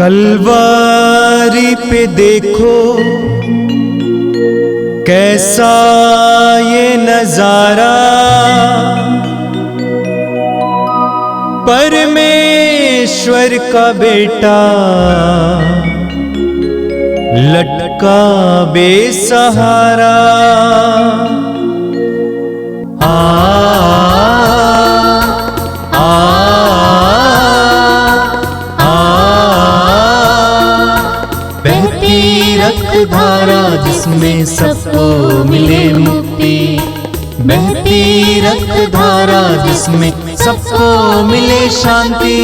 कलवारी पे देखो कैसा ये नजारा, परमेश्वर का बेटा लटका बेसहारा। बहती रक्त धारा जिसमें सबको मिले मुक्ति, बहती रक्त धारा जिसमें सबको मिले शांति,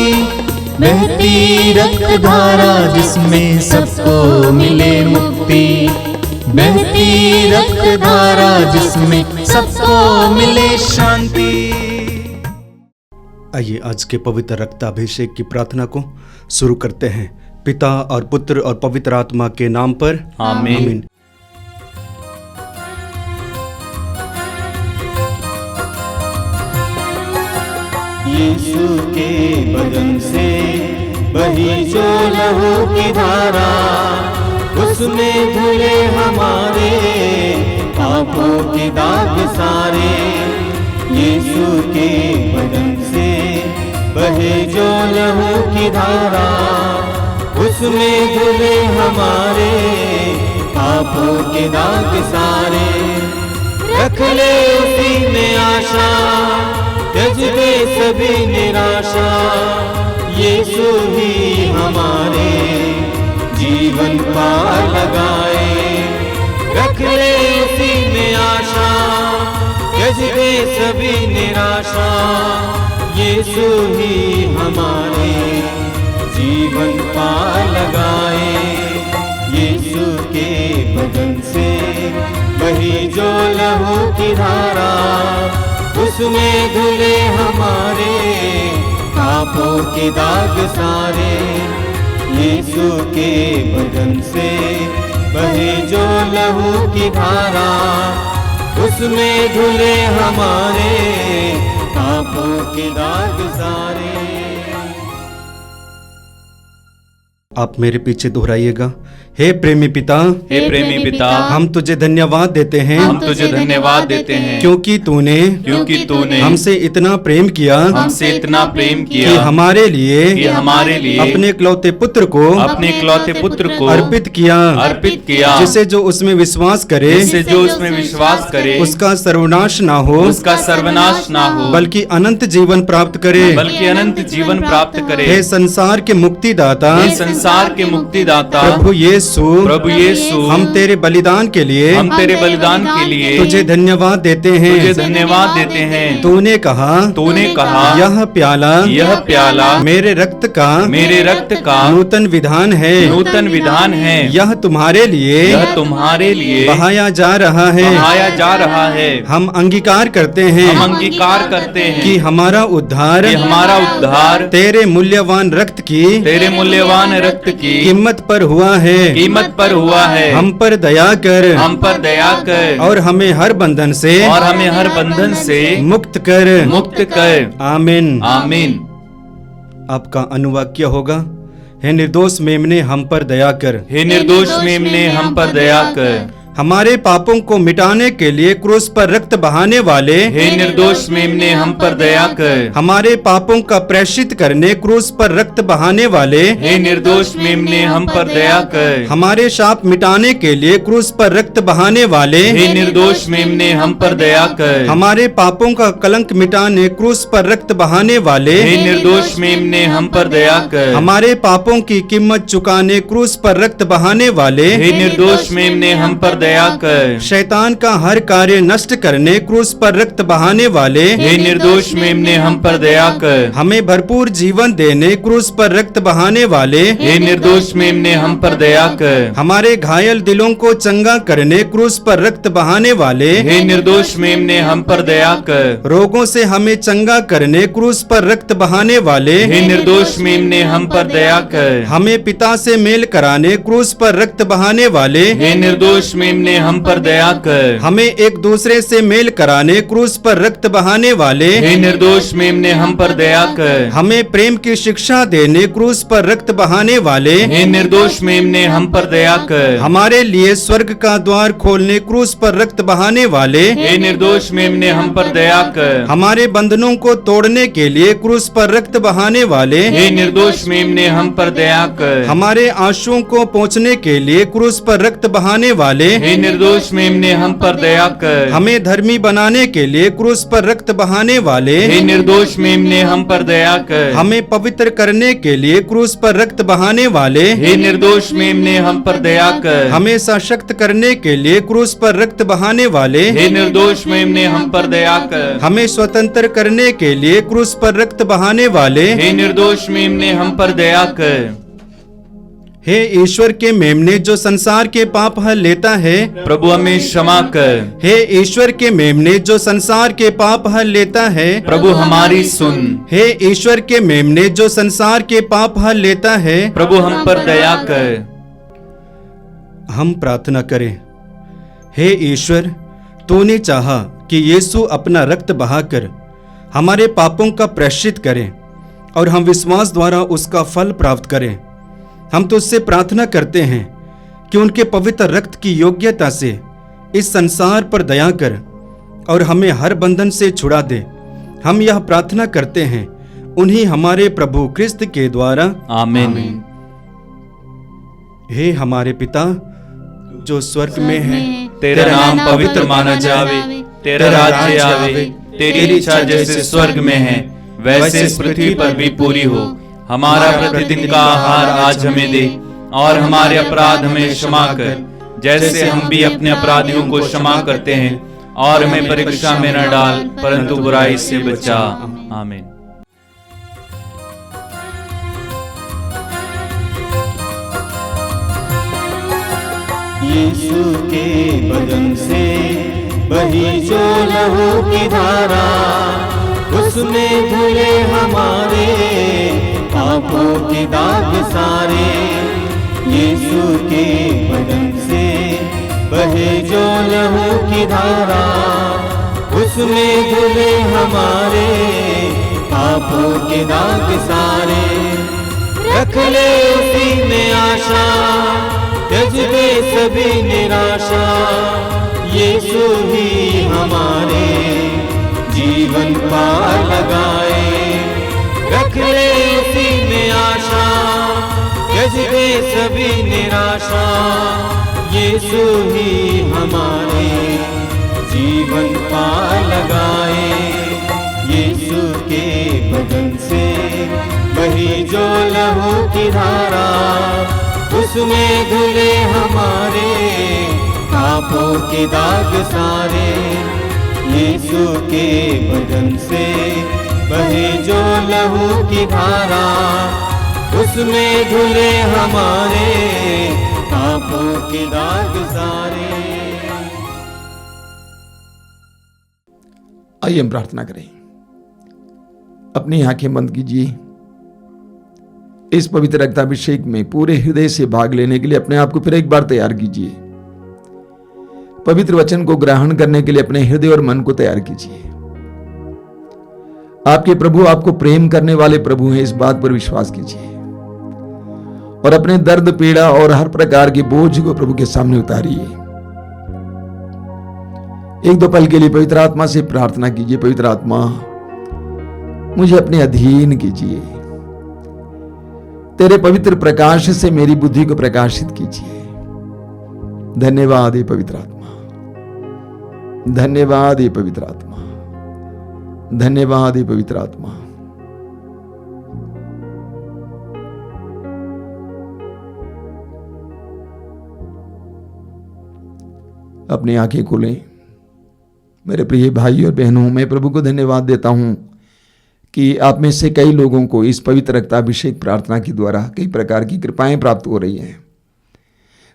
बहती रक्त धारा जिसमें सबको मिले मुक्ति, बहती रक्त धारा जिसमें सबको मिले शांति। आइए आज के पवित्र रक्ताभिषेक की प्रार्थना को शुरू करते हैं। पिता और पुत्र और पवित्र आत्मा के नाम पर आमीन। यीशु के बदन से बही जो लहू की धारा, उसमें धुले हमारे पापों के दाग सारे। यीशु के बदन से बहे जो लहू की धारा, उसमें धुले हमारे पापों के दाग सारे। रख ले उसी में आशा, त्यज दे सभी निराशा, यीशु ही हमारे जीवन पार लगाए। रख ले उसी में आशा, त्यज दे सभी निराशा, यीशु ही हमारे जीवन पार लगाए। यीशु के बदन से बही जो लहू की धारा, उसमें धुले हमारे पापों के दाग सारे। यीशु के बदन से बहे जो लहू की धारा, उसमें धुले हमारे पापों के दाग सारे। आप मेरे पीछे दोहराइएगा। हे प्रेमी पिता, हे प्रेमी पिता, हम तुझे धन्यवाद देते हैं, हम तुझे धन्यवाद देते हैं, क्योंकि तूने हमसे इतना प्रेम किया, हमसे इतना प्रेम कि किया हमारे लिए अपने इकलौते पुत्र को अर्पित किया, जिसे जो उसमें विश्वास करे, जिससे जो उसमें विश्वास करे उसका सर्वनाश ना हो, उसका सर्वनाश ना हो, बल्कि अनंत जीवन प्राप्त करे। बल्कि अनंत जीवन प्राप्त करे। हे संसार के मुक्तिदाता, हे संसार के मुक्तिदाता प्रभु यीशु, हम तेरे बलिदान के लिए तुझे धन्यवाद देते हैं। तूने कहा यह प्याला मेरे रक्त का नूतन विधान है, यह तुम्हारे लिए बहाया जा रहा है। हम अंगीकार करते हैं कि हमारा उद्धार तेरे मूल्यवान रक्त की कीमत पर हुआ है। हम पर दया कर और हमें हर बंधन से मुक्त कर। आमीन। आपका अनुवाक्य होगा, हे निर्दोष मेमने हम पर दया कर। हे निर्दोष मेमने हम पर दया कर। हमारे पापों को मिटाने के लिए क्रूस पर रक्त बहाने वाले, हे निर्दोष मेमने हम पर दया कर। हमारे पापों का प्रायश्चित करने क्रूस पर रक्त बहाने वाले, हे निर्दोष मेमने हम पर दया कर। हमारे शाप मिटाने के लिए क्रूस पर रक्त बहाने वाले, हे निर्दोष मेमने हम पर दया कर। हमारे पापों का कलंक मिटाने क्रूस पर रक्त बहाने वाले, हे निर्दोष मेमने हम पर दया कर। हमारे पापों की कीमत चुकाने क्रूस पर रक्त बहाने वाले, हे निर्दोष मेमने हम पर दया कर। शैतान का हर कार्य नष्ट करने क्रूस पर रक्त बहाने वाले, हे निर्दोष मेमने हम पर दया कर। हमें भरपूर जीवन देने क्रूस पर रक्त बहाने वाले, हे निर्दोष मेमने हम पर दया कर। हमारे घायल दिलों को चंगा करने क्रूस पर रक्त बहाने वाले, हे निर्दोष मेमने हम पर दया कर। रोगों से हमें चंगा करने क्रूस पर रक्त बहाने वाले, हे निर्दोष मेमने हम पर दया कर। हमें पिता से मेल कराने क्रूस पर रक्त बहाने वाले, हे निर्दोष मेमने मेम ने हम पर दया कर। हमें एक दूसरे से मेल कराने क्रूस पर रक्त बहाने वाले हे निर्दोष मेम ने हम पर दया कर। हमें प्रेम की शिक्षा देने क्रूस पर रक्त बहाने वाले हे निर्दोष मेम ने हम पर दया कर। हमारे लिए स्वर्ग का द्वार खोलने क्रूस पर रक्त बहाने वाले हे निर्दोष मेम ने हम पर दया कर। हमारे बंधनों को तोड़ने के लिए क्रूस पर रक्त बहाने वाले हे निर्दोष मेम ने हम पर दया कर। हमारे आंसुओं को पोंछने के लिए क्रूस पर रक्त बहाने वाले हे निर्दोष मेम ने हम पर दया कर। हमें धर्मी बनाने के लिए क्रूस पर रक्त बहाने वाले हे निर्दोष मेम ने हम पर दया कर। हमें पवित्र करने के लिए क्रूस पर रक्त बहाने वाले हे निर्दोष मेम ने हम पर दया कर। हमें सशक्त करने के लिए क्रूस पर रक्त बहाने वाले हे निर्दोष मेम ने हम पर दया कर। हमें स्वतंत्र करने के लिए क्रूस पर रक्त बहाने वाले हे निर्दोष मेम ने हम पर दया कर। हे ईश्वर के मेमने जो संसार के पाप हल लेता है, प्रभु हमें क्षमा कर। हे ईश्वर के मेमने जो संसार के पाप हल लेता है, प्रभु हमारी सुन। हे ईश्वर के मेमने जो संसार के पाप हल लेता है, प्रभु हम पर दया कर। हम प्रार्थना करें। हे ईश्वर, तूने चाहा कि यीशु अपना रक्त बहाकर हमारे पापों का प्रायश्चित करें और हम विश्वास द्वारा उसका फल प्राप्त करें। हम तो उससे प्रार्थना करते हैं कि उनके पवित्र रक्त की योग्यता से इस संसार पर दया कर और हमें हर बंधन से छुड़ा दे। हम यह प्रार्थना करते हैं उन्हीं हमारे प्रभु क्रिस्त के द्वारा, आमीन। हे हमारे पिता जो स्वर्ग में है, तेरा नाम पवित्र माना जावे, तेरा राज्य आवे, तेरी इच्छा जैसे स्वर्ग में है वैसे इस पृथ्वी पर भी पूरी हो। हमारा प्रतिदिन का आहार आज हमें दे और हमारे अपराध हमें क्षमा कर जैसे हम भी अपने अपराधियों को क्षमा करते हैं, और हमें परीक्षा में न डाल परंतु बुराई से बचा। आमीन। यीशु के बदन से बही जो लहू की धारा, उसमें धुले हमारे पापों के दाग सारे। यीशु के बदन से बहे जो लहू की धारा, उसमें धुले हमारे पापों के दाग सारे। रख ले उसी में आशा, त्यज दे सभी निराशा। यीशु ही हमारे जीवन पार लगाए। रख ले उसी में आशा, त्यज दे सभी निराशा। यीशु ही हमारे जीवन पार लगाए। यीशु के बदन से बही जो लहू की धारा, उसमें धुले हमारे पापों के दाग सारे। यीशु के बदन से बहे जो लहू की धारा, उसमें धुले हमारे पापों के दाग सारे। आइए हम प्रार्थना करें। अपनी आंखें बंद कीजिए। इस पवित्र रक्ताभिषेक में पूरे हृदय से भाग लेने के लिए अपने आप को फिर एक बार तैयार कीजिए। पवित्र वचन को ग्रहण करने के लिए अपने हृदय और मन को तैयार कीजिए। आपके प्रभु आपको प्रेम करने वाले प्रभु हैं, इस बात पर विश्वास कीजिए और अपने दर्द, पीड़ा और हर प्रकार के बोझ को प्रभु के सामने उतारिए। एक दो पल के लिए पवित्र आत्मा से प्रार्थना कीजिए। पवित्र आत्मा, मुझे अपने अधीन कीजिए। तेरे पवित्र प्रकाश से मेरी बुद्धि को प्रकाशित कीजिए। धन्यवाद हे पवित्र आत्मा, धन्यवाद हे पवित्र आत्मा, धन्यवाद हे पवित्र आत्मा। अपनी आंखें खोलें। मेरे प्रिय भाई और बहनों, मैं प्रभु को धन्यवाद देता हूं कि आप में से कई लोगों को इस पवित्र रक्ताभिषेक प्रार्थना के द्वारा कई प्रकार की कृपाएं प्राप्त हो रही हैं।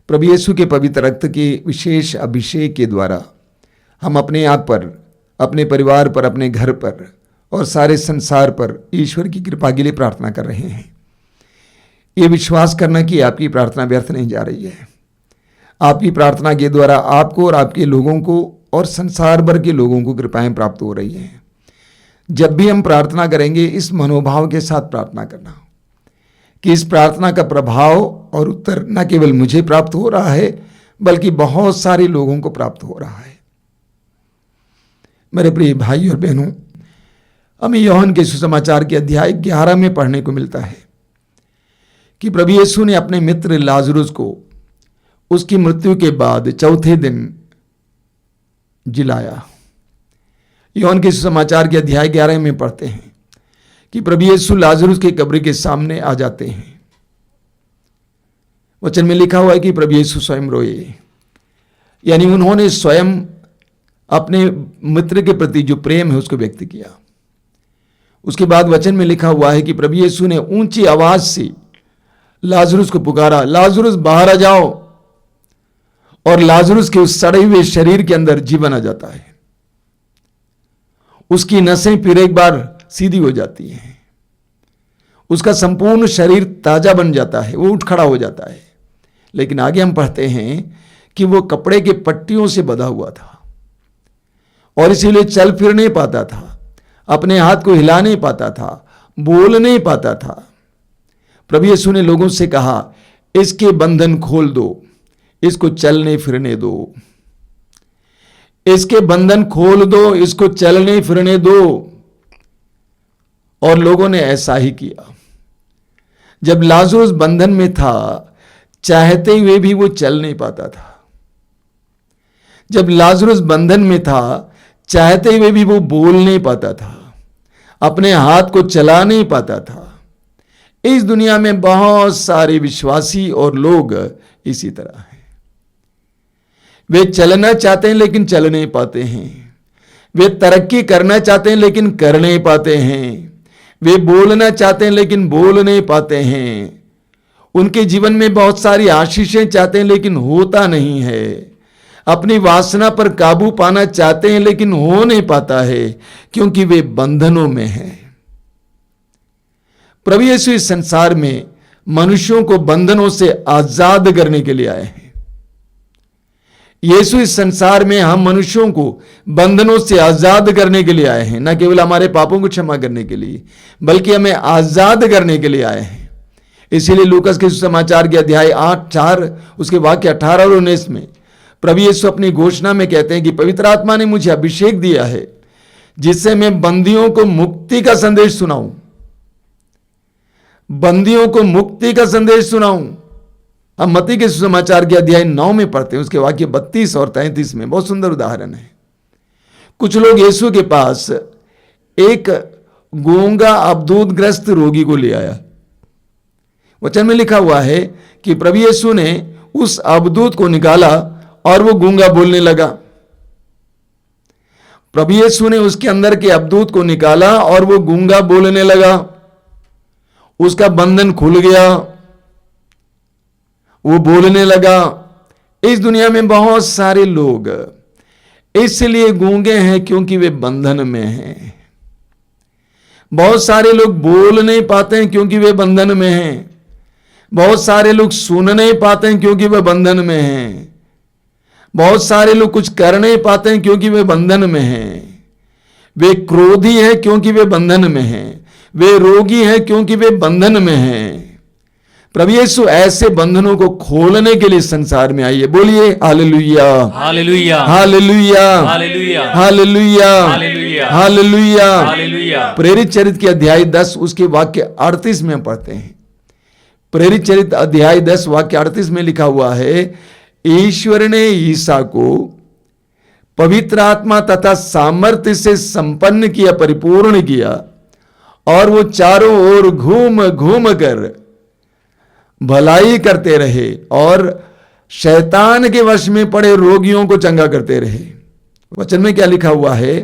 प्रभु यीशु के पवित्र रक्त के विशेष अभिषेक के द्वारा हम अपने आप पर, अपने परिवार पर, अपने घर पर और सारे संसार पर ईश्वर की कृपा के लिए प्रार्थना कर रहे हैं। ये विश्वास करना कि आपकी प्रार्थना व्यर्थ नहीं जा रही है। आपकी प्रार्थना के द्वारा आपको और आपके लोगों को और संसार भर के लोगों को कृपाएं प्राप्त हो रही हैं। जब भी हम प्रार्थना करेंगे इस मनोभाव के साथ प्रार्थना करना कि इस प्रार्थना का प्रभाव और उत्तर न केवल मुझे प्राप्त हो रहा है बल्कि बहुत सारे लोगों को प्राप्त हो रहा है। मेरे प्रिय भाई और बहनों, हमें यूहन्ना के सुसमाचार के अध्याय 11 में पढ़ने को मिलता है कि प्रभु यीशु ने अपने मित्र लाजरुस को उसकी मृत्यु के बाद चौथे दिन जिलाया। यूहन्ना के सुसमाचार के अध्याय 11 में पढ़ते हैं कि प्रभु यीशु लाजरुस के कब्र के सामने आ जाते हैं। वचन में लिखा हुआ है कि प्रभु यीशु स्वयं रोए, यानी उन्होंने स्वयं अपने मित्र के प्रति जो प्रेम है उसको व्यक्त किया। उसके बाद वचन में लिखा हुआ है कि प्रभु यीशु ने ऊंची आवाज से लाजरुस को पुकारा, लाजरुस बाहर आ जाओ, और लाजरुस के उस सड़े हुए शरीर के अंदर जीवन आ जाता है। उसकी नसें फिर एक बार सीधी हो जाती हैं, उसका संपूर्ण शरीर ताजा बन जाता है, वो उठ खड़ा हो जाता है। लेकिन आगे हम पढ़ते हैं कि वो कपड़े के पट्टियों से बंधा हुआ था और इसीलिए चल फिर नहीं पाता था, अपने हाथ को हिला नहीं पाता था, बोल नहीं पाता था। प्रभु यीशु ने लोगों से कहा, इसके बंधन खोल दो, इसको चलने फिरने दो, इसके बंधन खोल दो, इसको चलने फिरने दो। और लोगों ने ऐसा ही किया। जब लाजरुस बंधन में था, चाहते हुए भी वो चल नहीं पाता था। जब लाजरुस बंधन में था, चाहते हुए भी वो बोल नहीं पाता था, अपने हाथ को चला नहीं पाता था। इस दुनिया में बहुत सारे विश्वासी और लोग इसी तरह हैं। वे चलना चाहते हैं लेकिन चल नहीं पाते हैं। वे तरक्की करना चाहते हैं लेकिन कर नहीं पाते हैं। वे बोलना चाहते हैं लेकिन बोल नहीं पाते हैं। उनके जीवन में बहुत सारी आशीषें चाहते हैं लेकिन होता नहीं है। अपनी वासना पर काबू पाना चाहते हैं लेकिन हो नहीं पाता है, क्योंकि वे बंधनों में हैं। प्रभु यीशु इस संसार में मनुष्यों को बंधनों से आजाद करने के लिए आए हैं। यीशु इस संसार में हम मनुष्यों को बंधनों से आजाद करने के लिए आए हैं, न केवल हमारे पापों को क्षमा करने के लिए बल्कि हमें आजाद करने के लिए आए हैं। इसीलिए लूकास के सुसमाचार के अध्याय 8:4 उसके वाक्य 18 और 19 में प्रभु यीशु अपनी घोषणा में कहते हैं कि पवित्र आत्मा ने मुझे अभिषेक दिया है जिससे मैं बंदियों को मुक्ति का संदेश सुनाऊं, बंदियों को मुक्ति का संदेश सुनाऊं। हम मत्ती के सुसमाचार के अध्याय 9 में पढ़ते हैं, उसके वाक्य 32 और 33 में बहुत सुंदर उदाहरण है। कुछ लोग यीशु के पास एक गूंगा अबदूतग्रस्त रोगी को ले आया। वचन में लिखा हुआ है कि प्रभु यीशु ने उस अबदूत को निकाला और वो गूंगा बोलने लगा। प्रभु यीशु ने उसके अंदर के अबदूत को निकाला और वो गूंगा बोलने लगा। उसका बंधन खुल गया, वो बोलने लगा। इस दुनिया में बहुत सारे लोग इसलिए गूंगे हैं क्योंकि वे बंधन में हैं। बहुत सारे लोग बोल नहीं पाते हैं क्योंकि वे बंधन में हैं। बहुत सारे लोग सुन नहीं पाते हैं क्योंकि वे बंधन में हैं। बहुत सारे लोग कुछ कर नहीं पाते हैं क्योंकि वे बंधन में हैं। वे क्रोधी हैं क्योंकि वे बंधन में हैं। वे रोगी हैं क्योंकि वे बंधन में हैं। प्रभु यीशु ऐसे बंधनों को खोलने के लिए संसार में आई है। बोलिए hallelujah, hallelujah, hallelujah, hallelujah, hallelujah, hallelujah, hallelujah. Hallelujah. प्रेरित चरित्र के अध्याय 10 उसके वाक्य 38 में हम पढ़ते हैं। प्रेरित चरित्र अध्याय 10 वाक्य 38 में लिखा हुआ है, ईश्वर ने ईसा को पवित्र आत्मा तथा सामर्थ्य से संपन्न किया, परिपूर्ण किया, और वो चारों ओर घूम घूम कर भलाई करते रहे और शैतान के वश में पड़े रोगियों को चंगा करते रहे। वचन में क्या लिखा हुआ है?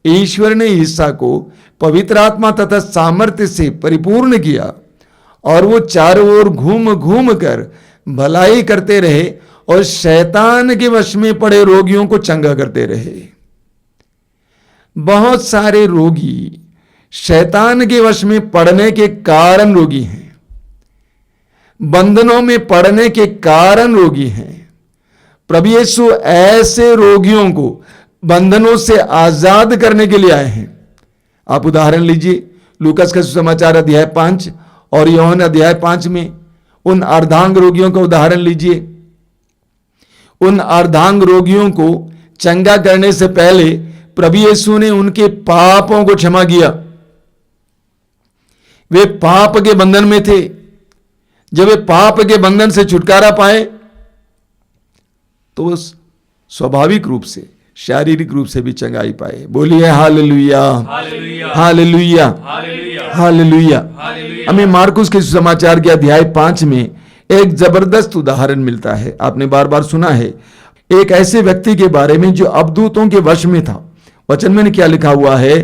ईश्वर ने ईसा को पवित्र आत्मा तथा सामर्थ्य से परिपूर्ण किया और वो चारों ओर घूम घूम कर भलाई करते रहे और शैतान के वश में पड़े रोगियों को चंगा करते रहे। बहुत सारे रोगी शैतान के वश में पड़ने के कारण रोगी हैं, बंधनों में पड़ने के कारण रोगी हैं। प्रभु यीशु ऐसे रोगियों को बंधनों से आजाद करने के लिए आए हैं। आप उदाहरण लीजिए, लूकास का सुसमाचार अध्याय 5 और यूहन्ना अध्याय 5 में उन अर्धांग रोगियों का उदाहरण लीजिए। उन अर्धांग रोगियों को चंगा करने से पहले प्रभु यीशु ने उनके पापों को क्षमा किया। वे पाप के बंधन में थे। जब वे पाप के बंधन से छुटकारा पाए तो स्वाभाविक रूप से, शारीरिक रूप से भी चंगाई पाए। बोलिए हालेलुया, हालेलुया, हालेलुया। हमें मार्कुस के सुसमाचार के अध्याय 5 में एक जबरदस्त उदाहरण मिलता है। आपने बार बार सुना है एक ऐसे व्यक्ति के बारे में जो अबदूतों के वश में था। वचन में क्या लिखा हुआ है?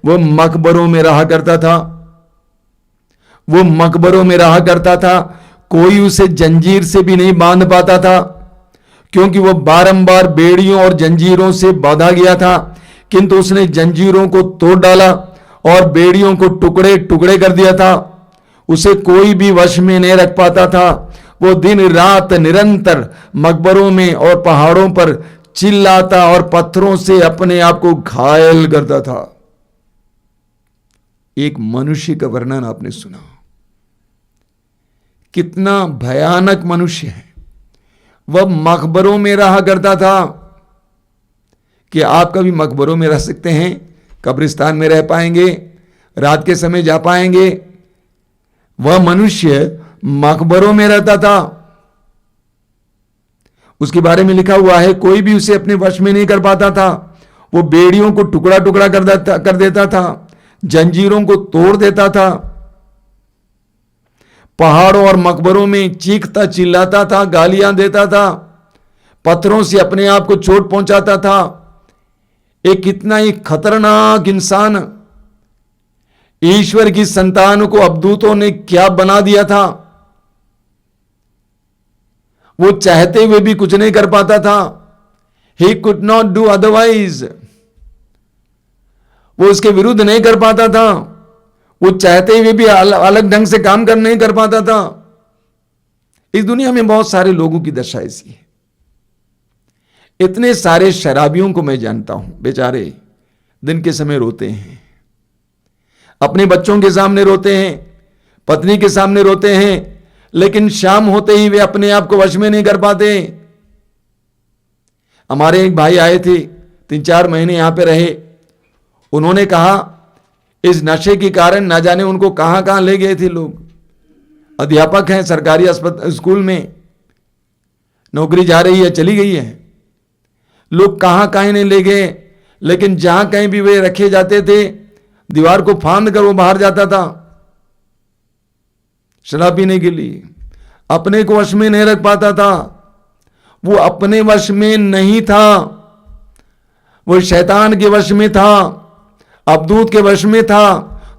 वो मकबरों में रहा करता था। वो मकबरों में रहा करता था। कोई उसे जंजीर से भी नहीं बांध पाता था, क्योंकि वो बारंबार बेड़ियों और जंजीरों से बांधा गया था। किंतु उसने जंजीरों को तोड़ डाला और बेड़ियों को टुकड़े टुकड़े कर दिया था। उसे कोई भी वश में नहीं रख पाता था। वो दिन रात निरंतर मकबरों में और पहाड़ों पर चिल्लाता और पत्थरों से अपने आप को घायल करता था। एक मनुष्य का वर्णन आपने सुना, कितना भयानक मनुष्य है। वह मकबरों में रहा करता था। कि आप कभी मकबरों में रह सकते हैं? कब्रिस्तान में रह पाएंगे? रात के समय जा पाएंगे? वह मनुष्य मकबरों में रहता था। उसके बारे में लिखा हुआ है, कोई भी उसे अपने वश में नहीं कर पाता था। वो बेड़ियों को टुकड़ा टुकड़ा कर देता था, जंजीरों को तोड़ देता था, पहाड़ों और मकबरों में चीखता चिल्लाता था, गालियां देता था, पत्थरों से अपने आप को चोट पहुंचाता था। एक कितना ही खतरनाक इंसान। ईश्वर की संतान को अबदूतों ने क्या बना दिया था। वो चाहते हुए भी कुछ नहीं कर पाता था। He could not do otherwise. वो उसके विरुद्ध नहीं कर पाता था। वो चाहते हुए भी अलग ढंग से काम कर नहीं कर पाता था। इस दुनिया में बहुत सारे लोगों की दशा ऐसी है। इतने सारे शराबियों को मैं जानता हूं, बेचारे दिन के समय रोते हैं, अपने बच्चों के सामने रोते हैं, पत्नी के सामने रोते हैं, लेकिन शाम होते ही वे अपने आप को वश में नहीं कर पाते। हमारे एक भाई आए थे, 3-4 महीने यहां पे रहे। उन्होंने कहा इस नशे के कारण ना जाने उनको कहां कहां ले गए थे लोग। अध्यापक हैं, सरकारी स्कूल में नौकरी जा रही है, चली गई है। लोग कहां कहीं नहीं ले गए, लेकिन जहां कहीं भी वे रखे जाते थे, दीवार को फांद कर वो बाहर जाता था शराब पीने के लिए। अपने को वश में नहीं रख पाता था। वो अपने वश में नहीं था, वो शैतान के वश में था, अबदूत के वश में था,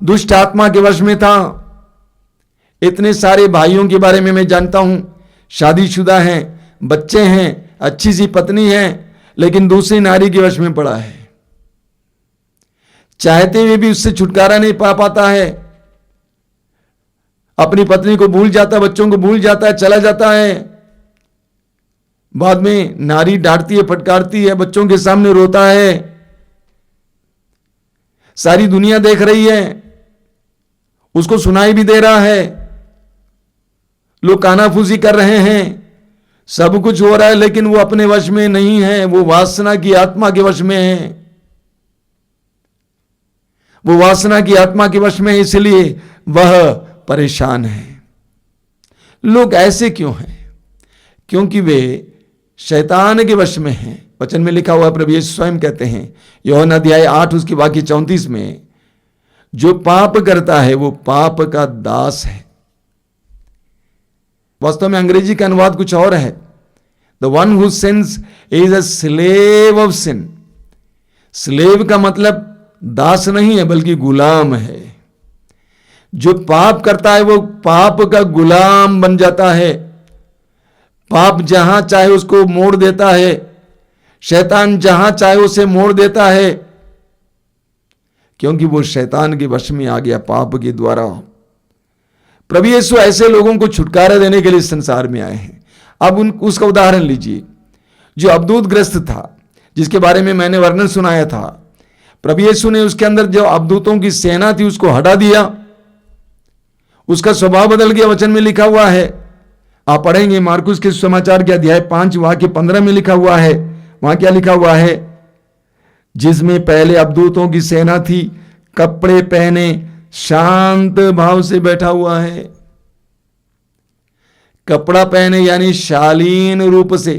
दुष्ट आत्मा के वश में था। इतने सारे भाइयों के बारे में मैं जानता हूं, शादीशुदा हैं, बच्चे हैं, अच्छी सी पत्नी है, लेकिन दूसरी नारी के वश में पड़ा है। चाहते हुए भी उससे छुटकारा नहीं पा पाता है। अपनी पत्नी को भूल जाता है, बच्चों को भूल जाता है, चला जाता है। बाद में नारी डांटती है, फटकारती है, बच्चों के सामने रोता है। सारी दुनिया देख रही है, उसको सुनाई भी दे रहा है, लोग कानाफूसी कर रहे हैं, सब कुछ हो रहा है, लेकिन वो अपने वश में नहीं है। वो वासना की आत्मा के वश में है। वो वासना की आत्मा के वश में है, इसलिए वह परेशान है। लोग ऐसे क्यों हैं? क्योंकि वे शैतान के वश में हैं। वचन में लिखा हुआ प्रभु यीशु स्वयं कहते हैं, यूहन्ना अध्याय 8 उसकी वाक्य 34 में, जो पाप करता है वो पाप का दास है। वास्तव में अंग्रेजी का अनुवाद कुछ और है, the one who sins is a slave of sin. Slave का मतलब दास नहीं है, बल्कि गुलाम है। जो पाप करता है वो पाप का गुलाम बन जाता है। पाप जहां चाहे उसको मोड़ देता है, शैतान जहां चाहे उसे मोड़ देता है, क्योंकि वो शैतान के वश में आ गया पाप के द्वारा। प्रभु यीशु ऐसे लोगों को छुटकारा देने के लिए संसार में आए हैं। अब उसका उदाहरण लीजिए। जो अवधूतग्रस्त था, जिसके बारे में मैंने वर्णन सुनाया था, प्रभु यीशु ने उसके अंदर जो अवधूतों की सेना थी उसको हटा दिया, उसका स्वभाव बदल गया। वचन में लिखा हुआ है, आप पढ़ेंगे मार्कुस के समाचार के अध्याय 5 वाक्य 15 में लिखा हुआ है। वहां क्या लिखा हुआ है? जिसमें पहले अवधूतों की सेना थी, कपड़े पहने शांत भाव से बैठा हुआ है। कपड़ा पहने यानी शालीन रूप से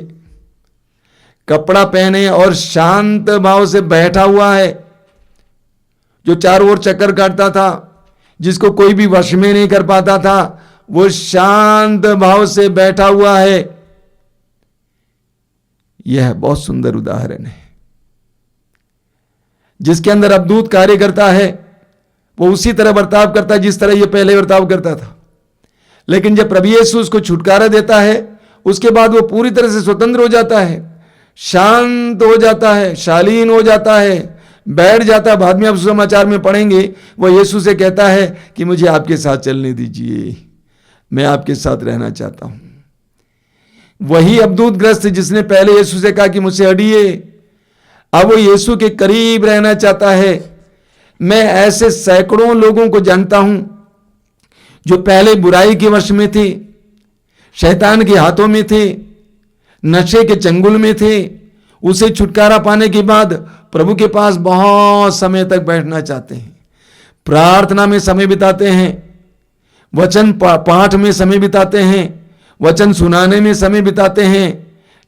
कपड़ा पहने और शांत भाव से बैठा हुआ है। जो चारों ओर चक्कर काटता था, जिसको कोई भी वश में नहीं कर पाता था, वो शांत भाव से बैठा हुआ है। यह बहुत सुंदर उदाहरण है। जिसके अंदर अवधूत कार्य करता है वो उसी तरह बर्ताव करता है जिस तरह ये पहले बर्ताव करता था। लेकिन जब प्रभु यीशु उसको छुटकारा देता है, उसके बाद वो पूरी तरह से स्वतंत्र हो जाता है, शांत हो जाता है, शालीन हो जाता है, बैठ जाता है। बाद में आप समाचार में पढ़ेंगे, वो यीशु से कहता है कि मुझे आपके साथ चलने दीजिए, मैं आपके साथ रहना चाहता हूं। वही अवधूतग्रस्त जिसने पहले यीशु से कहा कि मुझसे हटिए, अब वो यीशु के करीब रहना चाहता है। मैं ऐसे सैकड़ों लोगों को जानता हूं जो पहले बुराई के वश में थे, शैतान के हाथों में थे, नशे के चंगुल में थे। उसे छुटकारा पाने के बाद प्रभु के पास बहुत समय तक बैठना चाहते हैं, प्रार्थना में समय बिताते हैं, वचन पाठ में समय बिताते हैं, वचन सुनाने में समय बिताते हैं,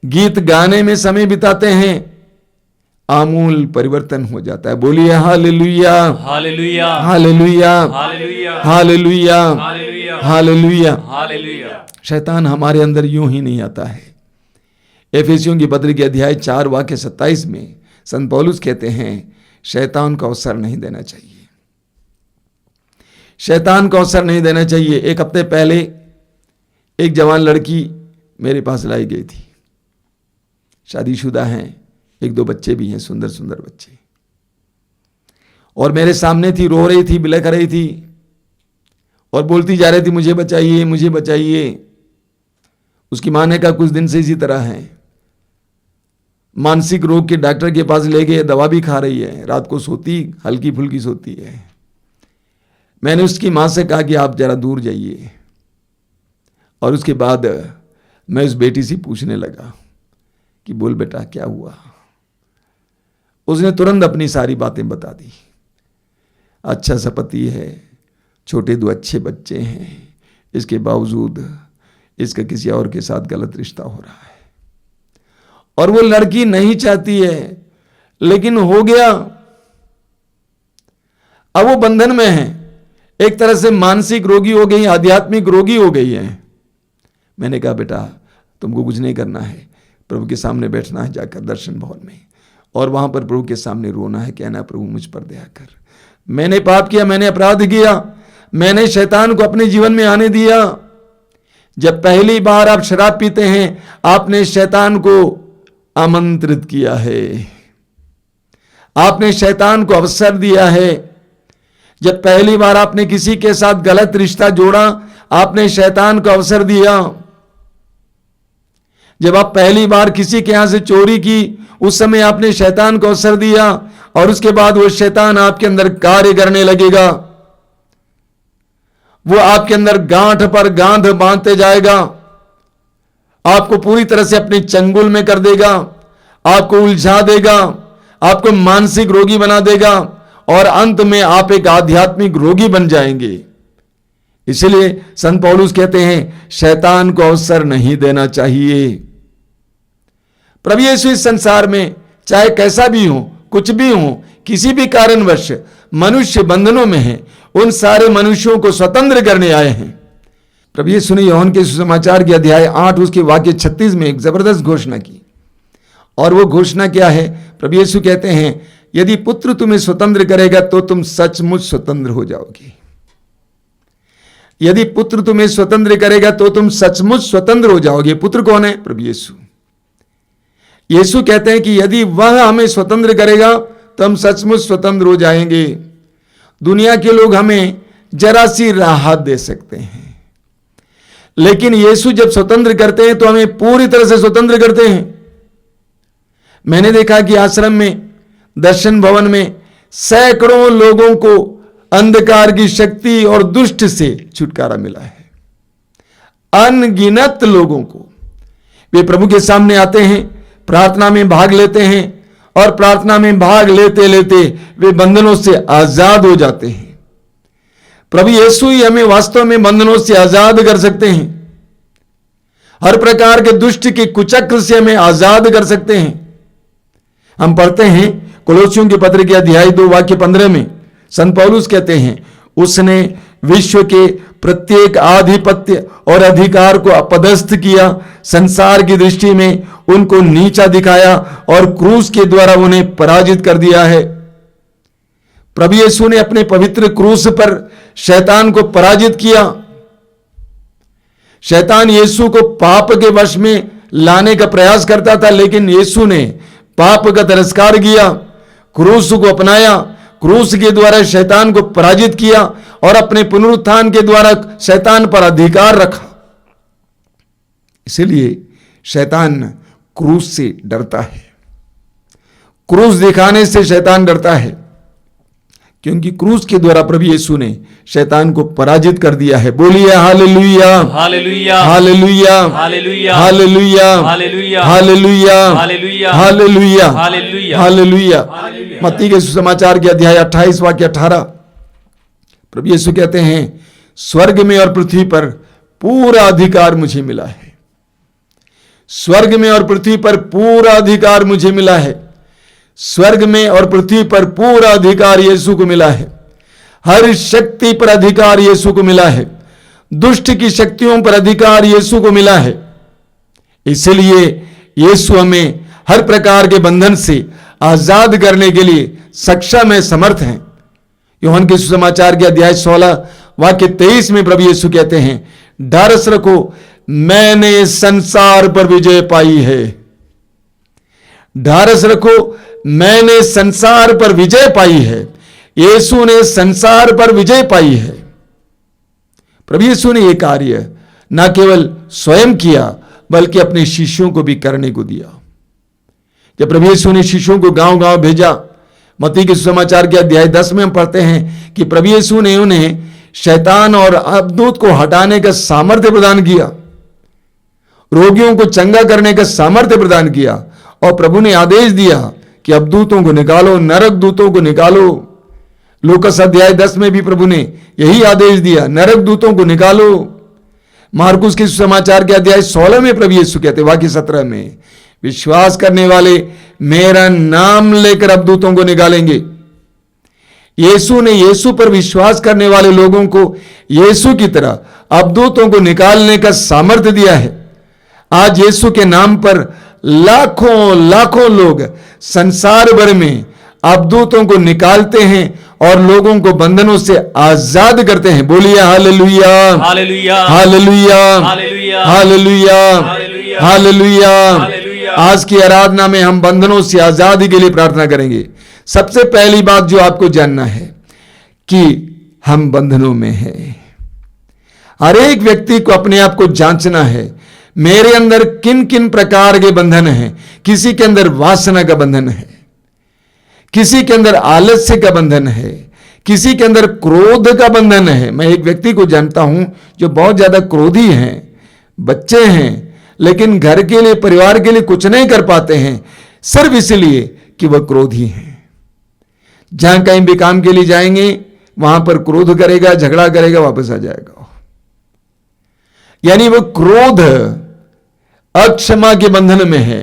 गीत गाने में समय बिताते हैं। आमूल परिवर्तन हो जाता है। बोलिए hallelujah, hallelujah, hallelujah, hallelujah, hallelujah, hallelujah, hallelujah. Hallelujah. शैतान हमारे अंदर यूं ही नहीं आता है। एफेसियों की पत्री के अध्याय 4 वाक्य 27 में संत पौलुस कहते हैं, शैतान को अवसर नहीं देना चाहिए, शैतान को अवसर नहीं देना चाहिए। एक हफ्ते पहले एक जवान लड़की मेरे पास लाई गई थी, शादीशुदा हैं, 1-2 बच्चे भी हैं, सुंदर सुंदर बच्चे, और मेरे सामने थी, रो रही थी, बिलख रही थी और बोलती जा रही थी, मुझे बचाइए, मुझे बचाइए। उसकी मां ने कहा कुछ दिन से इसी तरह है, मानसिक रोग के डॉक्टर के पास ले गए, दवा भी खा रही है, रात को सोती हल्की फुल्की सोती है। मैंने उसकी मां से कहा कि आप जरा दूर जाइए, और उसके बाद मैं उस बेटी से पूछने लगा कि बोल बेटा क्या हुआ। उसने तुरंत अपनी सारी बातें बता दी। अच्छा सा पति है, छोटे 2 अच्छे बच्चे हैं, इसके बावजूद इसका किसी और के साथ गलत रिश्ता हो रहा है, और वो लड़की नहीं चाहती है, लेकिन हो गया। अब वो बंधन में है, एक तरह से मानसिक रोगी हो गई, आध्यात्मिक रोगी हो गई है। मैंने कहा बेटा तुमको कुछ नहीं करना है, प्रभु के सामने बैठना है जाकर दर्शन भवन में, और वहां पर प्रभु के सामने रोना है, कहना प्रभु मुझ पर दया कर, मैंने पाप किया, मैंने अपराध किया, मैंने शैतान को अपने जीवन में आने दिया। जब पहली बार आप शराब पीते हैं, आपने शैतान को आमंत्रित किया है, आपने शैतान को अवसर दिया है। जब पहली बार आपने किसी के साथ गलत रिश्ता जोड़ा, आपने शैतान को अवसर दिया। जब आप पहली बार किसी के यहां से चोरी की, उस समय आपने शैतान को अवसर दिया, और उसके बाद वो शैतान आपके अंदर कार्य करने लगेगा। वो आपके अंदर गांठ पर गांठ बांधते जाएगा, आपको पूरी तरह से अपने चंगुल में कर देगा, आपको उलझा देगा, आपको मानसिक रोगी बना देगा, और अंत में आप एक आध्यात्मिक रोगी बन जाएंगे। इसलिए संत पौलुस कहते हैं शैतान को अवसर नहीं देना चाहिए। प्रभु यीशु इस संसार में चाहे कैसा भी हो, कुछ भी हो, किसी भी कारणवश मनुष्य बंधनों में है, उन सारे मनुष्यों को स्वतंत्र करने आए हैं। प्रभु यीशु ने यूहन्ना के सुसमाचार के अध्याय 8 उसके वाक्य 36 में एक जबरदस्त घोषणा की, और वो घोषणा क्या है? प्रभु यीशु कहते हैं यदि पुत्र तुम्हें स्वतंत्र करेगा तो तुम सचमुच स्वतंत्र हो जाओगे। यदि पुत्र तुम्हें स्वतंत्र करेगा तो तुम सचमुच स्वतंत्र हो जाओगे। पुत्र कौन है? प्रभु यीशु। यीशु कहते हैं कि यदि वह हमें स्वतंत्र करेगा तो हम सचमुच स्वतंत्र हो जाएंगे। दुनिया के लोग हमें जरा सी राहत दे सकते हैं, लेकिन यीशु जब स्वतंत्र करते हैं तो हमें पूरी तरह से स्वतंत्र करते हैं। मैंने देखा कि आश्रम में, दर्शन भवन में सैकड़ों लोगों को अंधकार की शक्ति और दुष्ट से छुटकारा मिला है। अनगिनत लोगों को वे प्रभु के सामने आते हैं, प्रार्थना में भाग लेते हैं और प्रार्थना में भाग लेते लेते वे बंधनों से आजाद हो जाते हैं। प्रभु यीशु ही हमें वास्तव में बंधनों से आजाद कर सकते हैं। हर प्रकार के दुष्ट के कुचक्र से हमें आजाद कर सकते हैं। हम पढ़ते हैं कोलोसियों के पत्र के अध्याय 2 वाक्य 15 में संत पौलुस कहते हैं, उसने विश्व के प्रत्येक आधिपत्य और अधिकार को अपदस्थ किया, संसार की दृष्टि में उनको नीचा दिखाया और क्रूस के द्वारा उन्हें पराजित कर दिया है। प्रभु यीशु ने अपने पवित्र क्रूस पर शैतान को पराजित किया। शैतान यीशु को पाप के वश में लाने का प्रयास करता था, लेकिन यीशु ने पाप का तिरस्कार किया, क्रूस को अपनाया, क्रूस के द्वारा शैतान को पराजित किया और अपने पुनरुत्थान के द्वारा शैतान पर अधिकार रखा। इसलिए शैतान क्रूस से डरता है। क्रूस दिखाने से शैतान डरता है, क्योंकि क्रूस के द्वारा प्रभु यीशु ने शैतान को पराजित कर दिया है। बोलिए hallelujah, hallelujah, hallelujah, hallelujah, hallelujah, hallelujah, hallelujah, hallelujah, hallelujah, hallelujah, hallelujah. मत्ती के सुसमाचार के अध्याय 28 वाक्य 18 प्रभु यीशु कहते हैं, स्वर्ग में और पृथ्वी पर पूरा अधिकार मुझे मिला है। स्वर्ग में और पृथ्वी पर पूरा अधिकार मुझे मिला है। स्वर्ग में और पृथ्वी पर पूरा अधिकार यीशु को मिला है। हर शक्ति पर अधिकार यीशु को मिला है। दुष्ट की शक्तियों पर अधिकार यीशु को मिला है। इसलिए यीशु हमें हर प्रकार के बंधन से आजाद करने के लिए सक्षम है, समर्थ हैं। यूहन्ना के सुसमाचार के अध्याय 16 वाक्य 23 में प्रभु यीशु कहते हैं, ढारस रखो, मैंने संसार पर विजय पाई है। ढारस रखो, मैंने संसार पर विजय पाई है। यीशु ने संसार पर विजय पाई है। प्रभु यीशु ने यह कार्य न केवल स्वयं किया, बल्कि अपने शिष्यों को भी करने को दिया। जब प्रभु यीशु ने शिष्यों को गांव-गांव भेजा, मत्ती के सुसमाचार के अध्याय 10 में हम पढ़ते हैं कि प्रभु यीशु ने उन्हें शैतान और अबदूत को हटाने का सामर्थ्य प्रदान किया, रोगियों को चंगा करने का सामर्थ्य प्रदान किया, और प्रभु ने आदेश दिया कि अबदूतों को निकालो, नरक दूतों को निकालो। लूकास अध्याय 10 में भी प्रभु ने यही आदेश दिया, नरक दूतों को निकालो। मार्कुस के सुसमाचार के अध्याय 16 में प्रभु यीशु कहते वाक्य 17 में, विश्वास करने वाले मेरा नाम लेकर अबदूतों को निकालेंगे। यीशु ने यीशु पर विश्वास करने वाले लोगों को यीशु की तरह अबदूतों को निकालने का सामर्थ्य दिया है। आज यीशु के नाम पर लाखों लाखों लोग संसार भर में अबदूतों को निकालते हैं और लोगों को बंधनों से आजाद करते हैं। बोलिए hallelujah, hallelujah, hallelujah, hallelujah, hallelujah, hallelujah, hallelujah. Hallelujah. आज की आराधना में हम बंधनों से आजादी के लिए प्रार्थना करेंगे। सबसे पहली बात जो आपको जानना है कि हम बंधनों में हैं। हर एक व्यक्ति को अपने आप को जांचना है, मेरे अंदर किन किन प्रकार के बंधन हैं। किसी के अंदर वासना का बंधन है, किसी के अंदर आलस्य का बंधन है, किसी के अंदर क्रोध का बंधन है। मैं एक व्यक्ति को जानता हूं जो बहुत ज्यादा क्रोधी हैं, बच्चे हैं, लेकिन घर के लिए, परिवार के लिए कुछ नहीं कर पाते हैं, सिर्फ इसलिए कि वह क्रोधी हैं। जहां कहीं भी काम के लिए जाएंगे वहां पर क्रोध करेगा, झगड़ा करेगा, वापस आ जाएगा। यानी वह क्रोध अक्षमा के बंधन में है।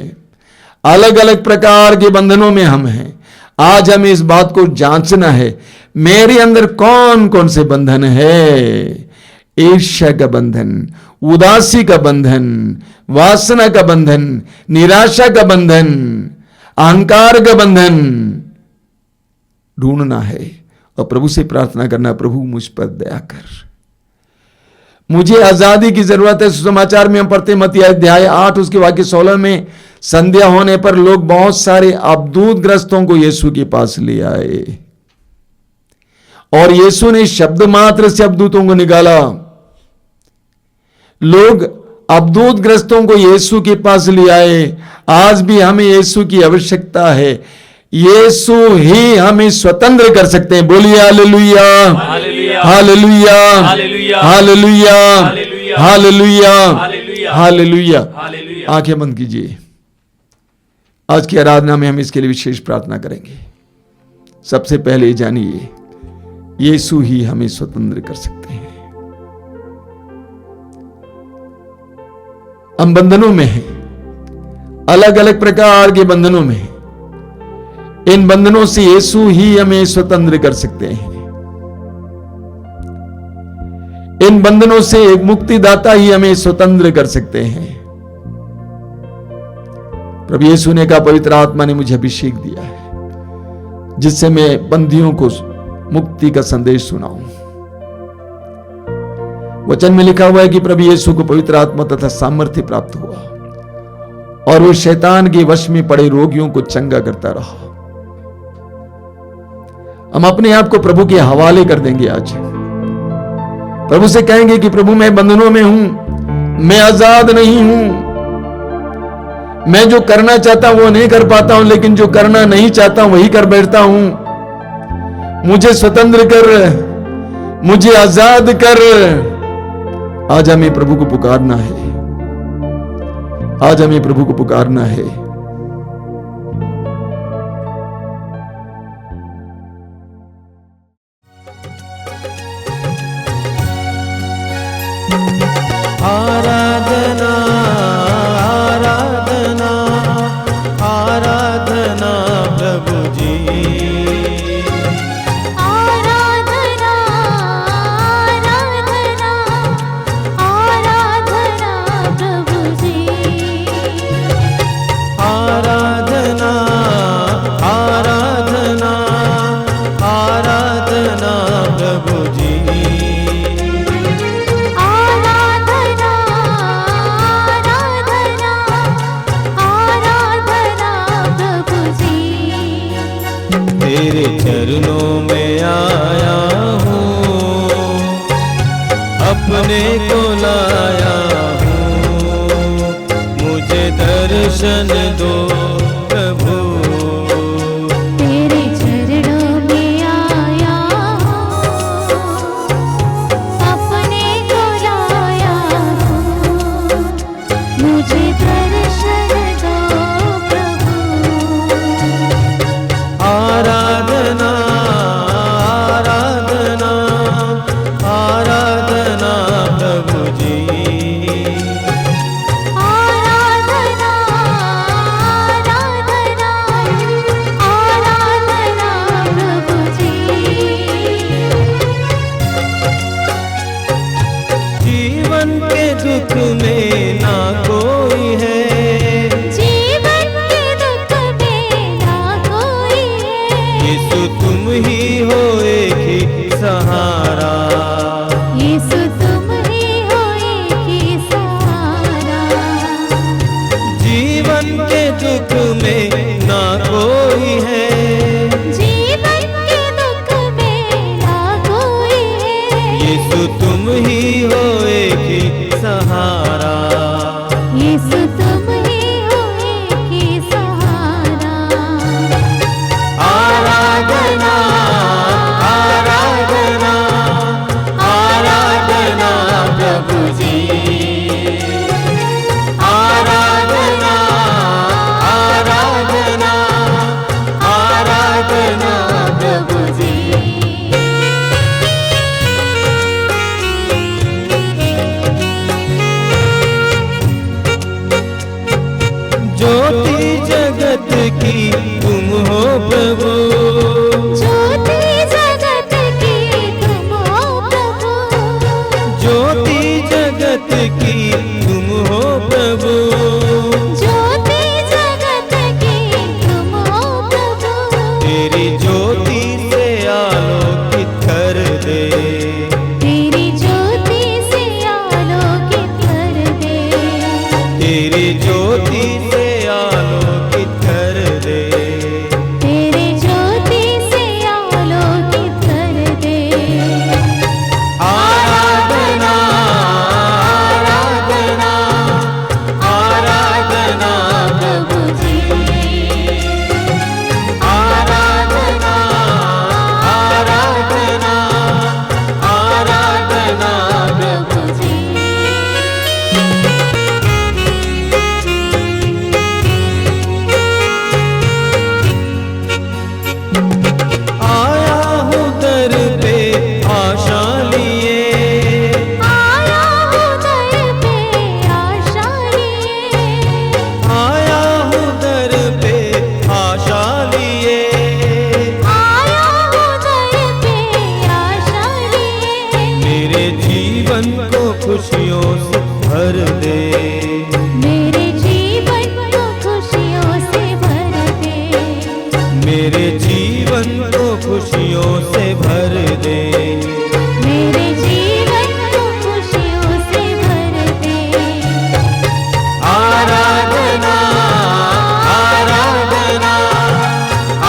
अलग अलग प्रकार के बंधनों में हम हैं। आज हमें इस बात को जांचना है, मेरे अंदर कौन कौन से बंधन है। ईर्ष्या का बंधन, उदासी का बंधन, वासना का बंधन, निराशा का बंधन, अहंकार का बंधन ढूंढना है और प्रभु से प्रार्थना करना, प्रभु मुझ पर दया कर, मुझे आजादी की जरूरत है। सुसमाचार में हम पढ़ते मत्ती अध्याय 8 उसके वाक्य 16 में, संध्या होने पर लोग बहुत सारे अबदूत ग्रस्तों को यीशु के पास ले आए और यीशु ने शब्द मात्र से अबदूतों को निकाला। लोग अवधूतग्रस्तों को यीशु के पास ले आए। आज भी हमें यीशु की आवश्यकता है। यीशु ही हमें स्वतंत्र कर सकते हैं। बोलिए hallelujah, hallelujah, hallelujah, hallelujah, hallelujah, hallelujah, hallelujah, hallelujah, hallelujah. Hallelujah. आंखें बंद कीजिए। आज की आराधना में हम इसके लिए विशेष प्रार्थना करेंगे। सबसे पहले जानिए, यीशु ही हमें स्वतंत्र कर सकते हैं। हम बंधनों में हैं, अलग अलग प्रकार के बंधनों में हैं। इन बंधनों से यीशु ही हमें स्वतंत्र कर सकते हैं। इन बंधनों से एक मुक्तिदाता ही हमें स्वतंत्र कर सकते हैं। प्रभु यीशु ने कहा, पवित्र आत्मा ने मुझे अभिषेक दिया है जिससे मैं बंदियों को मुक्ति का संदेश सुनाऊं। वचन में लिखा हुआ है कि प्रभु यीशु को पवित्र आत्मा तथा सामर्थ्य प्राप्त हुआ और वो शैतान के वश में पड़े रोगियों को चंगा करता रहा। हम अपने आप को प्रभु के हवाले कर देंगे। आज प्रभु से कहेंगे कि प्रभु मैं बंधनों में हूं, मैं आजाद नहीं हूं, मैं जो करना चाहता हूं वो नहीं कर पाता हूं, लेकिन जो करना नहीं चाहता हूं वही कर बैठता हूं। मुझे स्वतंत्र कर, मुझे आजाद कर। आज हमें प्रभु को पुकारना है। आज हमें प्रभु को पुकारना है। आराधना आराधना आराधना प्रभु जी, आराधना आराधना आराधना प्रभु जी, आराधना आराधना आराधना प्रभु जी, आराधना आराधना आराधना प्रभु जी। तेरे चरणों में आया हूँ, अपने को लाया हूँ, मुझे दर्शन दो प्रभु। तेरे चरणों में आया हूँ, अपने को लाया हूँ, मुझे दर्शन दो प्रभु। आराधना आराधना आराधना प्रभु जी, आराधना आराधना आराधना प्रभु जी। जीवन के दुख में ना कोई है, जीवन के दुख में ना कोई है, यीशु तुम ही हो एक ही सहारा। यीशु तुम ही हो एक ही सहारा। जीवन के दुख में ना कोई है, जीवन के दुख में ना कोई है, यीशु तुम ही हो एक ही सहारा। यीशु तुम ही हो एक ही सहारा। आराधना आराधना आराधना प्रभु जी, आराधना आराधना आराधना प्रभु जी। ज्योति जगत की तुम हो प्रभु, ज्योति जगत की तुम हो प्रभु, ज्योति जगत की तुम हो प्रभु, ज्योति जगत की तुम हो प्रभु। तेरी ज्योति से आलोकित कर दे, तेरी ज्योति से आलोकित कर दे, तेरी ज्योति से आलोकित कर दे। तेरी ज्योति से आलोकित कर दे। आराधना आराधना खुशियों से भर दे। मेरे जीवन को खुशियों से भर दे। मेरे जीवन को खुशियों से भर दे। मेरे जीवन को खुशियों से भर दे। आराधना आराधना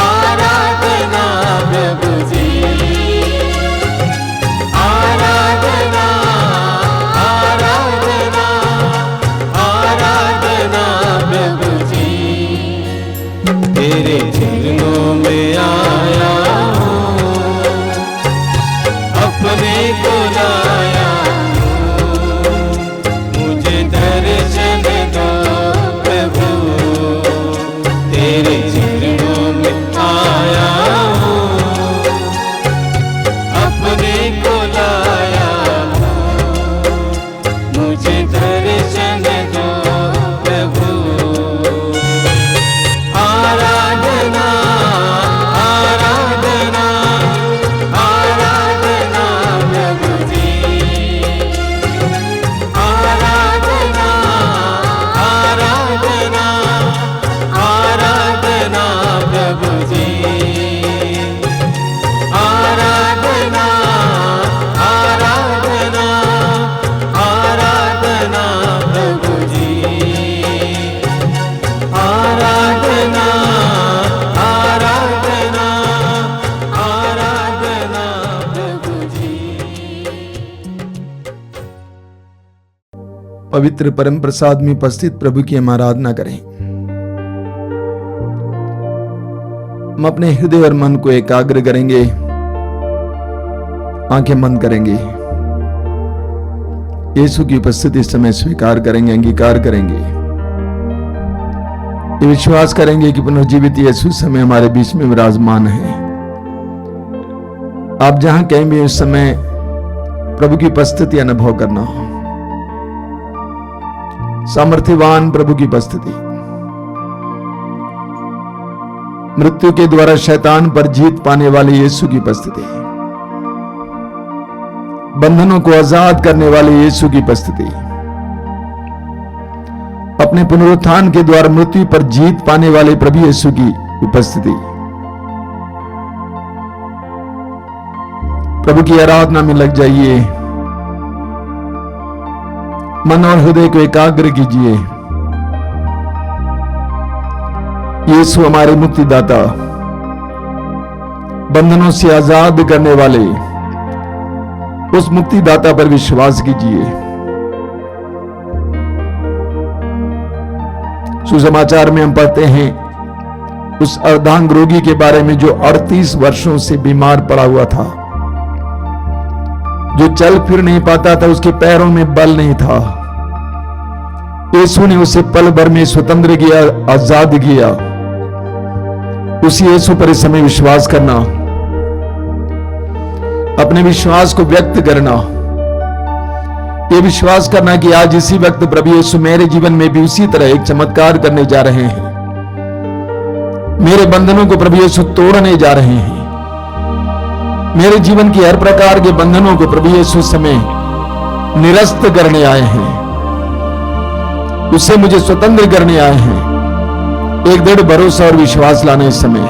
आराधना प्रभु जी। आराधना आराधना आराधना प्रभु जी। तेरे चरणों में आया हूँ, अपने को लाया हूँ। मुझे दर्शन दो प्रभु, तेरे चरणों में आया हूँ, अपने को लाया हूँ। मुझे दर्शन दो प्रभु। आराधना आराधना आराधना प्रभु जी। आराधना आराधना आराधना प्रभु जी। आराधना आराधना आराधना प्रभु जी। आराधना आराधना आराधना प्रभु जी। पवित्र परम प्रसाद में उपस्थित प्रभु की हम आराधना करें। हम अपने हृदय और मन को एकाग्र करेंगे, आंखें बंद करेंगे, यीशु की उपस्थिति इस समय स्वीकार करेंगे, अंगीकार करेंगे। ये विश्वास करेंगे कि पुनर्जीवित यीशु इस समय हमारे बीच में विराजमान है। आप जहां कहीं भी उस समय प्रभु की उपस्थिति अनुभव करना। सामर्थ्यवान प्रभु की उपस्थिति, मृत्यु के द्वारा शैतान पर जीत पाने वाले यीशु की उपस्थिति, बंधनों को आजाद करने वाले यीशु की उपस्थिति, अपने पुनरुत्थान के द्वारा मृत्यु पर जीत पाने वाले प्रभु यीशु की उपस्थिति। प्रभु की आराधना में लग जाइए, मन और हृदय को एकाग्र कीजिए। यीशु हमारे मुक्तिदाता, बंधनों से आजाद करने वाले उस मुक्तिदाता पर विश्वास कीजिए। सुसमाचार में हम पढ़ते हैं उस अर्धांग रोगी के बारे में जो 38 वर्षों से बीमार पड़ा हुआ था, जो चल फिर नहीं पाता था, उसके पैरों में बल नहीं था। यीशु ने उसे पल भर में स्वतंत्र किया, आजाद किया। उसी यीशु पर इस समय विश्वास करना, अपने विश्वास को व्यक्त करना, ये विश्वास करना कि आज इसी वक्त प्रभु यीशु मेरे जीवन में भी उसी तरह एक चमत्कार करने जा रहे हैं। मेरे बंधनों को प्रभु यीशु तोड़ने जा रहे हैं। मेरे जीवन के हर प्रकार के बंधनों को प्रभु यीशु समय निरस्त करने आए हैं, उससे मुझे स्वतंत्र करने आए हैं। एक दृढ़ भरोसा और विश्वास लाने इस समय।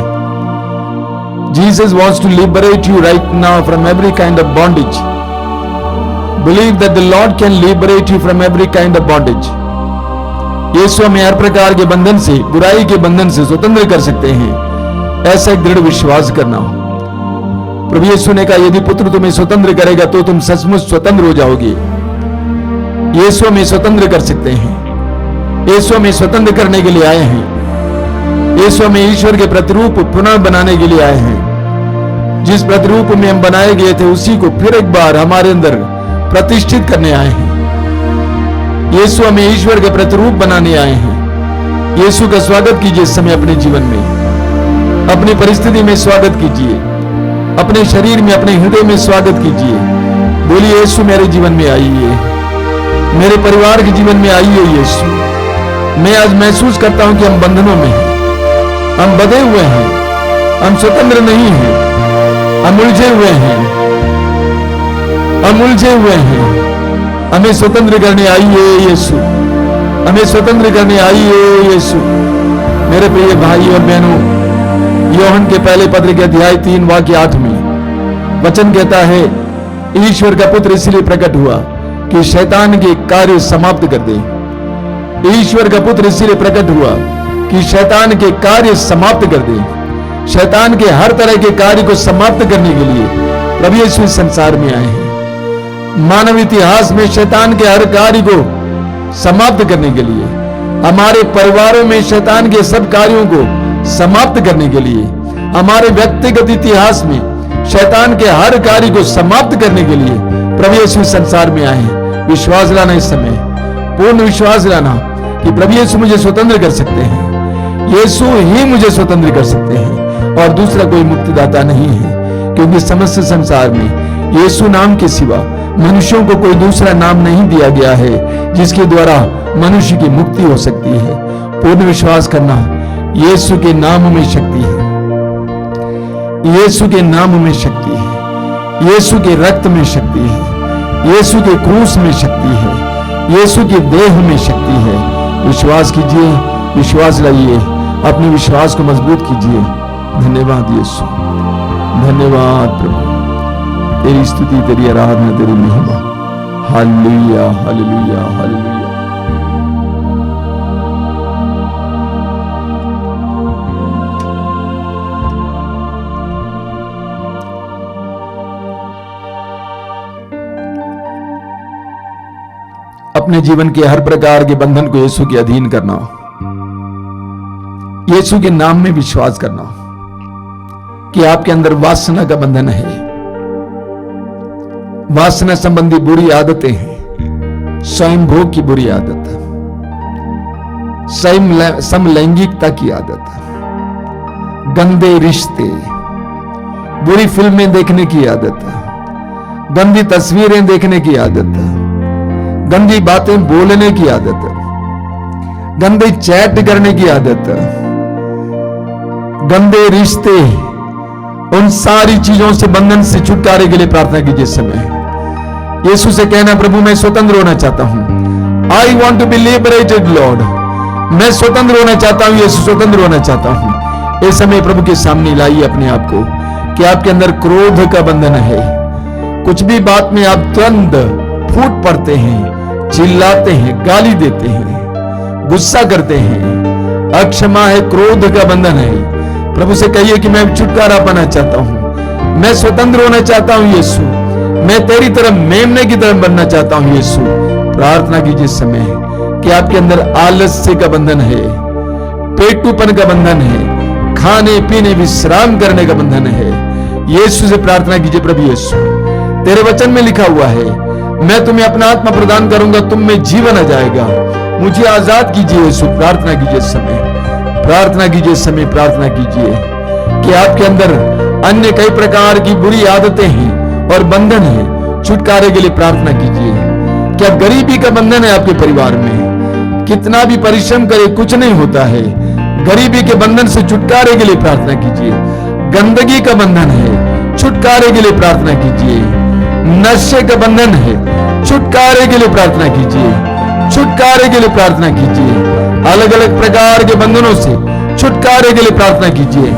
Jesus wants to liberate you right now from every kind of bondage. Believe that the Lord can liberate you from every kind of bondage. यीशु हमें हर प्रकार के बंधन से, बुराई के बंधन से स्वतंत्र कर सकते हैं। ऐसा एक दृढ़ विश्वास करना। प्रभु यीशु ने कहा, यदि पुत्र तुम्हें स्वतंत्र करेगा तो तुम सचमुच स्वतंत्र हो जाओगे। यीशु हमें स्वतंत्र कर सकते हैं। यीशु हमें स्वतंत्र करने के लिए आए हैं। यीशु हमें ईश्वर के प्रतिरूप पुनः बनाने के लिए आए हैं। जिस प्रतिरूप में हम बनाए गए थे उसी को फिर एक बार हमारे अंदर प्रतिष्ठित करने आए हैं। यीशु हमें ईश्वर के प्रतिरूप बनाने आए हैं। यीशु का स्वागत कीजिए इस समय अपने जीवन में, अपनी परिस्थिति में स्वागत कीजिए, अपने शरीर में, अपने हृदय में स्वागत कीजिए। बोलिए, यीशु मेरे जीवन में आइए, मेरे परिवार के जीवन में आइए। यीशु, मैं आज महसूस करता हूं कि हम बंधनों में हैं, हम बंधे हुए हैं, हम स्वतंत्र नहीं हैं, हम उलझे हुए हैं, हम उलझे हुए हैं। हमें स्वतंत्र करने आई है यीशु, हमें स्वतंत्र करने आई है यीशु। मेरे प्रिय भाई और बहनों, यूहन्ना के पहले पत्र के अध्याय 3 वाक्य 8 में वचन कहता है, ईश्वर का पुत्र इसलिए प्रकट हुआ कि शैतान के कार्य समाप्त कर दे। ईश्वर का पुत्र इसलिए प्रकट हुआ कि शैतान के कार्य समाप्त कर दे। शैतान के हर तरह के कार्य को समाप्त करने के लिए प्रभु यीशु इस संसार में आए हैं। मानव इतिहास में शैतान के हर कार्य को समाप्त करने के लिए, हमारे परिवारों में शैतान के सब कार्यों को समाप्त करने के लिए, हमारे व्यक्तिगत इतिहास में शैतान के हर कार्य को समाप्त करने के लिए प्रभु यीशु संसार में आए हैं। विश्वास लाना, इस समय पूर्ण विश्वास लाना कि प्रभु यीशु मुझे स्वतंत्र कर सकते हैं, यीशु ही मुझे स्वतंत्र कर सकते हैं और दूसरा कोई मुक्तिदाता नहीं है। क्योंकि समस्त संसार में यीशु नाम के सिवा मनुष्यों को कोई दूसरा नाम नहीं दिया गया है जिसके द्वारा मनुष्य की मुक्ति हो सकती है। पूर्ण विश्वास करना, यीशु के नाम में शक्ति है, यीशु के नाम में शक्ति है, यीशु के रक्त में शक्ति है, यीशु के क्रूस में शक्ति है, यीशु के देह में शक्ति है। विश्वास कीजिए, विश्वास लाइए, अपने विश्वास को मजबूत कीजिए। धन्यवाद यीशु, धन्यवाद प्रभु, तेरी स्तुति, तेरी आराधना, तेरी महिमा। Hallelujah, hallelujah, hallelujah. अपने जीवन के हर प्रकार के बंधन को यीशु के अधीन करना, यीशु के नाम में विश्वास करना कि आपके अंदर वासना का बंधन है, वासना संबंधी बुरी आदतें हैं, स्वयं भोग की बुरी आदत, समलैंगिकता की आदत, गंदे रिश्ते, बुरी फिल्में देखने की आदत, गंदी तस्वीरें देखने की आदत, गंदी बातें बोलने की आदत, गंदे चैट करने की आदत, गंदे रिश्ते, उन सारी चीजों से, बंधन से छुटकारे के लिए प्रार्थना कीजिए। समय यीशु से कहना, प्रभु मैं स्वतंत्र होना चाहता हूं। I want to be liberated Lord, मैं स्वतंत्र होना चाहता हूं, यीशु स्वतंत्र होना चाहता हूं। इस समय प्रभु के सामने लाइए अपने आप को कि आपके अंदर क्रोध का बंधन है, कुछ भी बात में आप तुरंत फूट पड़ते हैं, चिल्लाते हैं, गाली देते हैं, गुस्सा करते हैं, अक्षमा है, क्रोध का बंधन है। प्रभु से कहिए कि मैं छुटकारा पाना चाहता हूं, मैं स्वतंत्र होना चाहता हूं यीशु, मैं तेरी तरफ, मेमने की तरफ बनना चाहता हूं यीशु। प्रार्थना कीजिए इस समय कि आपके अंदर आलस्य का बंधन है, पेटूपन का बंधन है, खाने पीने विश्राम करने का बंधन है। यीशु से प्रार्थना कीजिए, प्रभु यीशु तेरे वचन में लिखा हुआ है, मैं तुम्हें अपना आत्मा प्रदान करूंगा, तुम में जीवन आ जाएगा, मुझे आजाद कीजिए यीशु। प्रार्थना कीजिए इस समय, प्रार्थना कीजिए इस समय, प्रार्थना कीजिए कि आपके अंदर अन्य कई प्रकार की बुरी आदतें हैं और बंधन है, छुटकारे के लिए प्रार्थना कीजिए। क्या गरीबी का बंधन है आपके परिवार में? कितना भी परिश्रम करे कुछ नहीं होता है। गरीबी के बंधन से छुटकारे के लिए प्रार्थना कीजिए। गंदगी का बंधन है, छुटकारे के लिए प्रार्थना कीजिए। नशे का बंधन है, छुटकारे के लिए प्रार्थना कीजिए, छुटकारे के लिए प्रार्थना कीजिए। अलग अलग प्रकार के बंधनों से छुटकारे के लिए प्रार्थना कीजिए।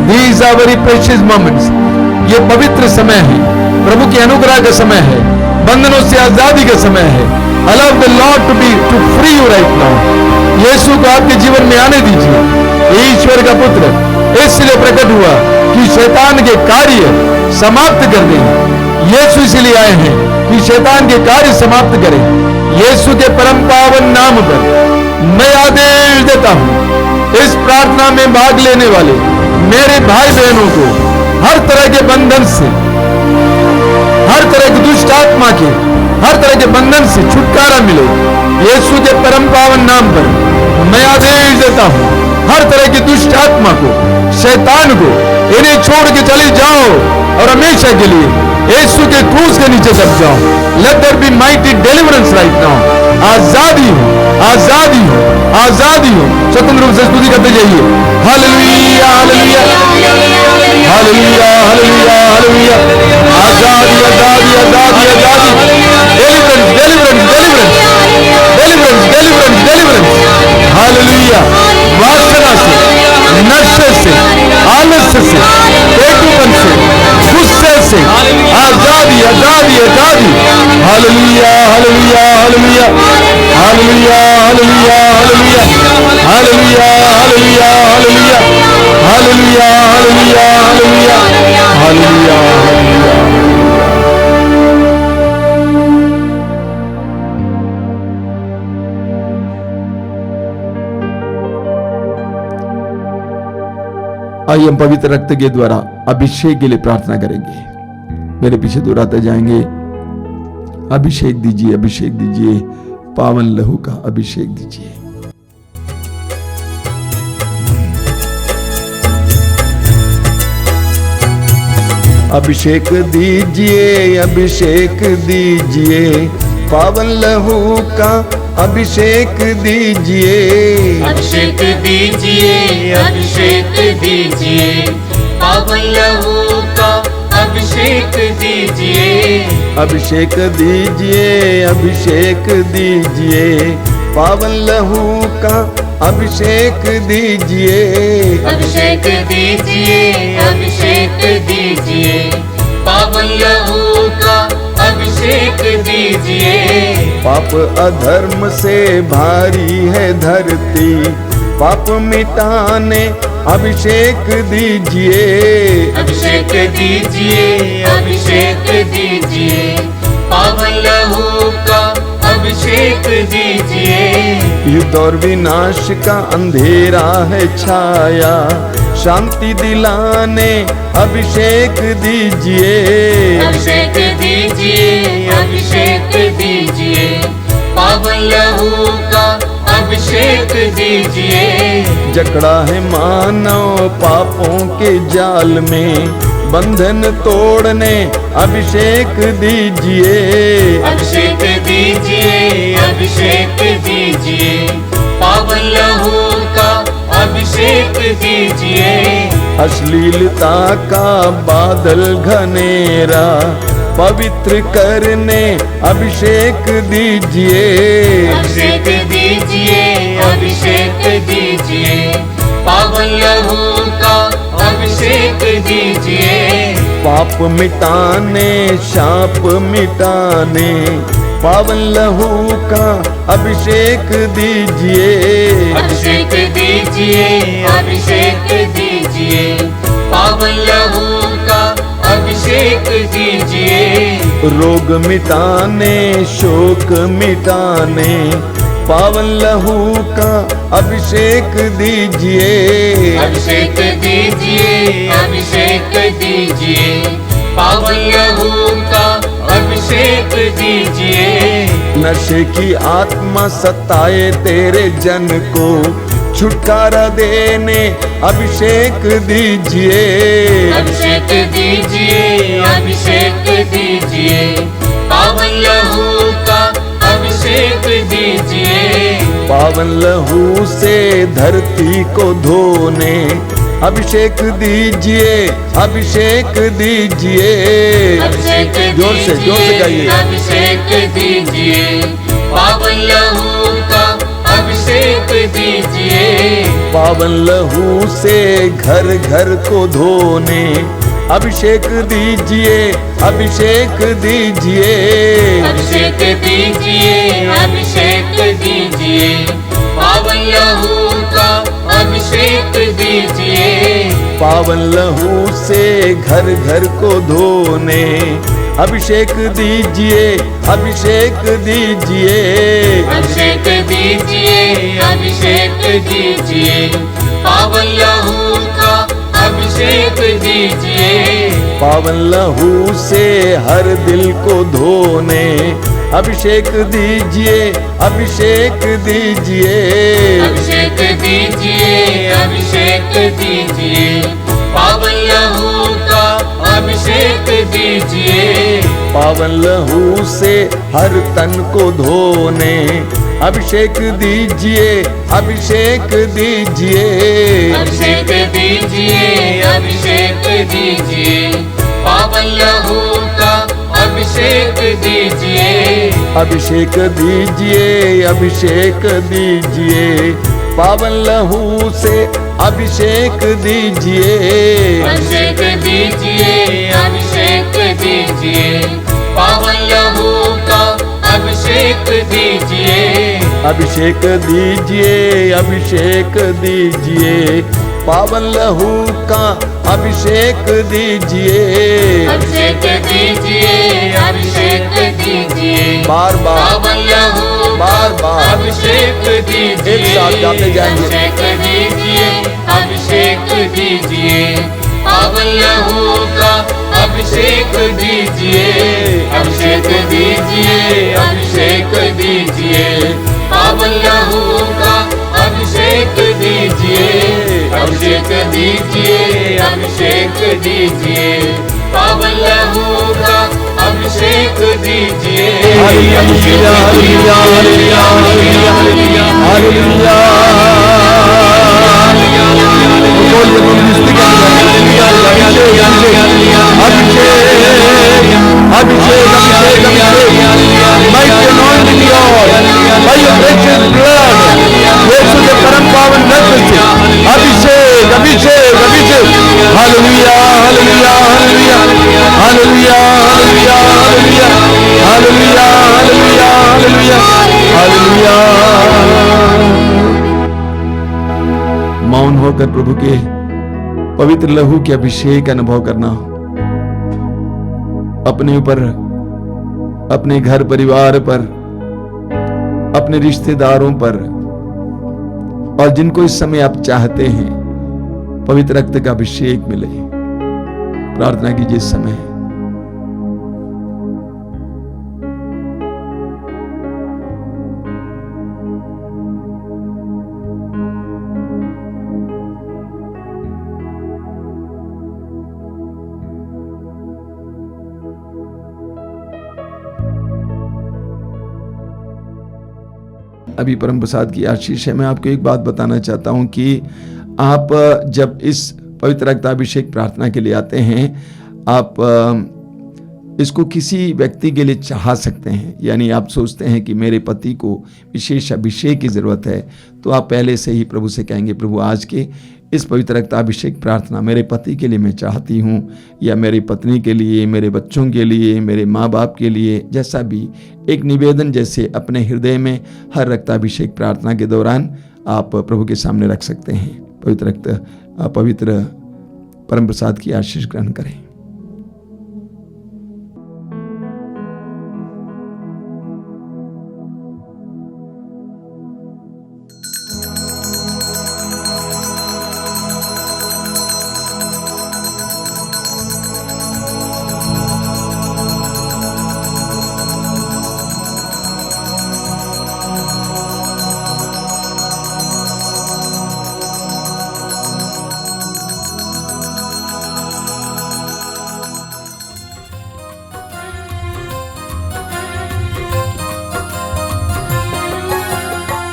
These are very precious moments, ये पवित्र समय है, प्रभु के अनुग्रह का समय है, बंधनों से आजादी का समय है। Allow the Lord to free you right now। यीशु को आपके जीवन में आने दीजिए। ईश्वर का पुत्र इसलिए प्रकट हुआ कि शैतान के कार्य समाप्त कर दें। यीशु इसलिए आए हैं कि शैतान के कार्य समाप्त करें। यीशु के परम पावन नाम पर मैं आदेश देता हूं, इस प्रार्थना में भाग लेने वाले मेरे भाई बहनों को हर तरह के बंधन से, हर तरह की दुष्ट आत्मा के, हर तरह के बंधन से छुटकारा मिले। यीशु के परम पावन नाम पर मैं आदेश देता हूं, हर तरह की दुष्ट आत्मा को, शैतान को, इन्हें छोड़ के चले जाओ और हमेशा के लिए यीशु के क्रूस के नीचे दब जाओ। Let there be mighty deliverance right now. आजादी हो, आजादी हो, आजादी हो। स्वतंत्र रूप से स्तुति करते जाइए। Hallelujah, hallelujah, hallelujah, hallelujah, hallelujah. आजादी, आजादी, आजादी, आजादी। Deliverance, deliverance, deliverance, deliverance, deliverance, deliverance. Hallelujah. वासना से, नशे से, आलस्य से, पेटूपन से, गुस्से से आजादी, आजादी, आजादी। Hallelujah, hallelujah, hallelujah, hallelujah, hallelujah, hallelujah, hallelujah, hallelujah, hallelujah, hallelujah, hallelujah, hallelujah, hallelujah. आइए हम पवित्र रक्त के द्वारा अभिषेक के लिए प्रार्थना करेंगे। मेरे पीछे दोहराते जाएंगे। अभिषेक दीजिए, अभिषेक दीजिए, पावन लहू का अभिषेक दीजिए। अभिषेक दीजिए, अभिषेक दीजिए, पावन लहू का अभिषेक दीजिए। अभिषेक दीजिए, अभिषेक दीजिए, पावन लहू का अभिषेक दीजिए। अभिषेक दीजिए, अभिषेक दीजिए, पावन लहू का अभिषेक दीजिए। अभिषेक दीजिए, अभिषेक दीजिए, पावन लहू का अभिषेक दीजिए। पाप अधर्म से भारी है धरती, पाप मिटाने अभिषेक दीजिए। अभिषेक दीजिए, अभिषेक दीजिए, पावन लहू का अभिषेक दीजिए। युद्ध और विनाश का अंधेरा है छाया, शांति दिलाने अभिषेक दीजिए। अभिषेक दीजिए, अभिषेक दीजिए, पावन लहू का अभिषेक दीजिए। जकड़ा है मानव पापों के जाल में, बंधन तोड़ने अभिषेक दीजिए। अभिषेक दीजिए, अभिषेक दीजिए, पावन लहू का अभिषेक दीजिए। अश्लीलता का बादल घनेरा पवित्र करने अभिषेक दीजिए। अभिषेक दीजिए, अभिषेक दीजिए, पावन लहू का अभिषेक दीजिए। पाप मिटाने, शाप मिटाने, पावन लहू का अभिषेक दीजिए। अभिषेक दीजिए, अभिषेक दीजिए, पावन लहू का अभिषेक दीजिए। रोग मिटाने, शोक मिटाने, पावन लहू का अभिषेक दीजिए। अभिषेक दीजिए, अभिषेक दीजिए, पावन लहू का अभिषेक दीजिए। नशे की आत्मा सताए तेरे जन को, छुटकारा देने अभिषेक दीजिए। अभिषेक दीजिए, अभिषेक दीजिए, पावन लहू का अभिषेक दीजिए। पावन लहू से धरती को धोने अभिषेक दीजिए, अभिषेक दीजिए। अभिषेक जोर से गाइए। अभिषेक दीजिए, पावन लहू का अभिषेक दीजिए। पावन लहू से घर घर को धोने अभिषेक दीजिए, अभिषेक दीजिए। अभिषेक दीजिए, अभिषेक दीजिए, पावन लहू का अभिषेक दीजिए। पावन लहू से घर घर को धोने अभिषेक दीजिए, अभिषेक दीजिए। अभिषेक दीजिए, अभिषेक दीजिए, पावन लहू का अभिषेक दीजिए। पावन लहू से हर दिल को धोने अभिषेक दीजिए, अभिषेक दीजिए। अभिषेक दीजिए, अभिषेक दीजिए, पावन लहू का अभिषेक दीजिए। पावन लहू से हर तन को धोने अभिषेक दीजिए, अभिषेक दीजिए, अभिषेक दीजिए, अभिषेक दीजिए, पावन लहू का अभिषेक दीजिए, अभिषेक दीजिए, अभिषेक दीजिए, पावन लहू से अभिषेक दीजिए, अभिषेक दीजिए, अभिषेक दीजिए, पावन लहू का अभिषेक दीजिए, अभिषेक दीजिए, अभिषेक दीजिए, पावन लहू का अभिषेक दीजिए, अभिषेक दीजिए, अभिषेक दीजिए, बार बार पावन लहू बार बार अभिषेक दीजिए, एक साथ गाते जाएंगे। अभिषेक दीजिए, अभिषेक दीजिए, पावन लहू का अभिषेक दीजिए, अभिषेक दीजिए, अभिषेक दीजिए, पावन लहू का अभिषेक दीजिए, अभिषेक दीजिए, अभिषेक दीजिए, पावन लहू का अभिषेक दीजिए। Hallelujah, hallelujah, hallelujah, hallelujah, hallelujah. बोलिए तुम जिसकी अभिषेक, अभिषेक, अभिषेक, mighty anointing Lord, by your precious blood, यीशु के परम पावन रक्त से अभिषेक, अभिषेक, अभिषेक, hallelujah, hallelujah, hallelujah, hallelujah, hallelujah, hallelujah, hallelujah, hallelujah, hallelujah. मौन होकर प्रभु के पवित्र लहू के अभिषेक का अनुभव करना, अपने ऊपर, अपने घर परिवार पर, अपने रिश्तेदारों पर, और जिनको इस समय आप चाहते हैं पवित्र रक्त का अभिषेक मिले। प्रार्थना कीजिए इस समय। अभी परम प्रसाद की आशीष है। मैं आपको एक बात बताना चाहता हूं कि आप जब इस पवित्र रक्ताभिषेक प्रार्थना के लिए आते हैं, आप इसको किसी व्यक्ति के लिए चाह सकते हैं। यानी आप सोचते हैं कि मेरे पति को विशेष अभिषेक की ज़रूरत है, तो आप पहले से ही प्रभु से कहेंगे, प्रभु आज के इस पवित्र रक्ताभिषेक प्रार्थना मेरे पति के लिए मैं चाहती हूँ, या मेरी पत्नी के लिए, मेरे बच्चों के लिए, मेरे माँ बाप के लिए, जैसा भी एक निवेदन जैसे अपने हृदय में हर रक्ताभिषेक प्रार्थना के दौरान आप प्रभु के सामने रख सकते हैं। पवित्र परम प्रसाद की आशीष ग्रहण करें।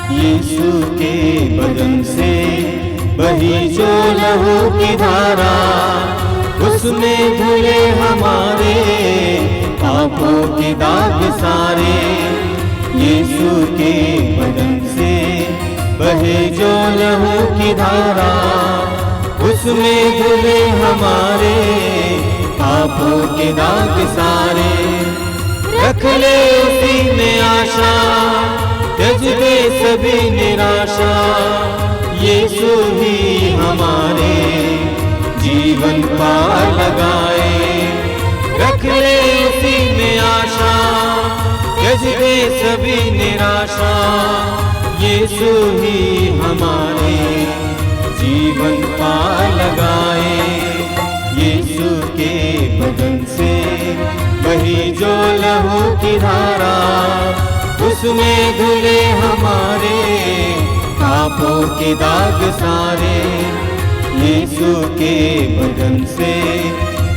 यीशु के बदन से बही जो लहू की धारा, उसमें धुले हमारे पापों के दाग सारे। यीशु के बदन से बहे जो लहू की धारा, उसमें धुले हमारे पापों के दाग सारे। रख ले उसी में आशा, त्यज दे सभी निराशा। यीशु ही हमारे जीवन पार लगाए। रख ले उसी में आशा, त्यज दे सभी निराशा। यीशु ही हमारे जीवन पार लगाए। यीशु के बदन से बही जो लहू की धारा, उसमें धुले हमारे पापों के दाग सारे। यीशु के बदन से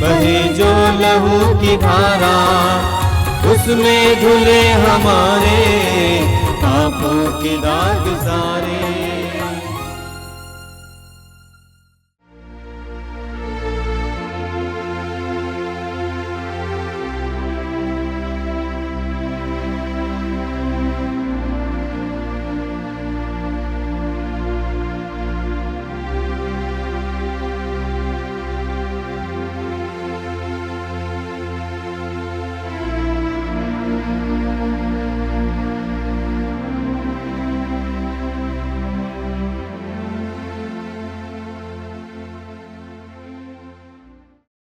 बहे जो लहू की धारा, उसमें धुले हमारे पापों के दाग सारे